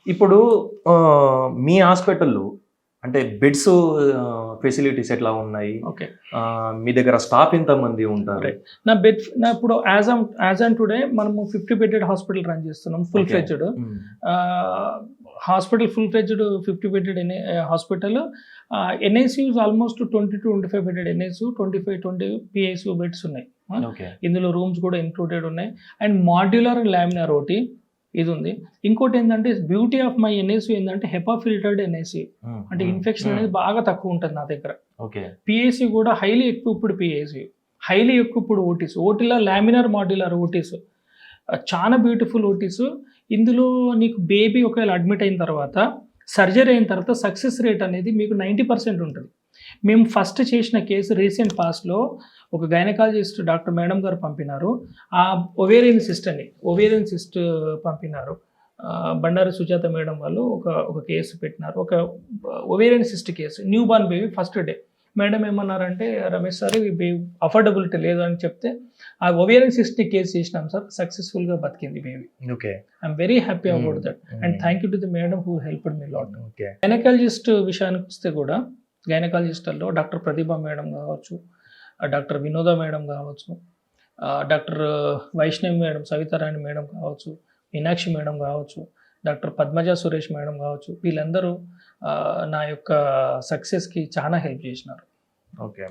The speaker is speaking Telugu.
ఇప్పుడు మీ హాస్పిటల్‌లో అంటే బెడ్స్ ఫెసిలిటీస్ ఎట్లా ఉన్నాయి? ఓకే. మీ దగ్గర స్టాఫ్ ఎంతమంది ఉంటారు? రైట్. నా ఇప్పుడు యాజ్ ఆన్ టుడే మనము 50 బెడెడ్ హాస్పిటల్ రన్ చేస్తున్నాం. Full okay. Fledged. Hmm. Hospital full fledged 50 bedded hospital. NICUs almost 20-25 bedded NICU, 25-20 PICU beds ఉన్నాయి. ఓకే. ఇందులో రూమ్స్ కూడా ఇంక్లూడెడ్ ఉన్నాయి. అండ్ మాడ్యులర్ లామినార్ ఒకటి ఇది ఉంది. ఇంకోటి ఏంటంటే బ్యూటీ ఆఫ్ మై ఎన్ఐసీయూ ఏంటంటే హెపా ఫిల్టర్డ్ ఎన్ఐసీయూ. అంటే ఇన్ఫెక్షన్ అనేది బాగా తక్కువ ఉంటుంది నా దగ్గర. ఓకే. పిఏసీ కూడా highly equipped PAC, highly equipped OTs, ఓటీలో లామినార్ మాడ్యులర్ ఓటీస్, చాలా బ్యూటిఫుల్ ఓటీస్. ఇందులో నీకు బేబీ ఒకవేళ అడ్మిట్ అయిన తర్వాత సర్జరీ అయిన తర్వాత సక్సెస్ రేట్ అనేది మీకు 90% ఉంటుంది. మేము ఫస్ట్ చేసిన కేసు రీసెంట్ పాస్ట్లో ఒక గైనకాలజిస్ట్ డాక్టర్ మేడం గారు పంపినారు. ఆ ఒవేరియన్ సిస్ట్ పంపినారు. బండారు సుజాత మేడం వాళ్ళు ఒక కేసు పెట్టినారు. ఒక ovarian cyst case, new born baby first day. Madam ఏమన్నారంటే, రమేష్ సార్ ఇవి అఫోర్డబిలిటీ లేదు అని చెప్తే ఆ ఒవేరియన్ సిస్ట్ కేసు చేసినాం సార్, సక్సెస్ఫుల్గా బతికింది baby. Okay. I'm very happy about that and thank you to the madam who helped me lot. Okay. Gynaecologist విషయానికి వస్తే కూడా గైనకాలజిస్టుల్లో డాక్టర్ ప్రతిభ మేడం కావచ్చు, డాక్టర్ వినోద మేడం కావచ్చు, doctor Vaishnavi madam, Savitha Rani madam కావచ్చు, మీనాక్షి మేడం కావచ్చు, డాక్టర్ పద్మజ సురేష్ మేడం కావచ్చు, వీళ్ళందరూ నా యొక్క సక్సెస్కి చాలా హెల్ప్ చేసినారు. ఓకే.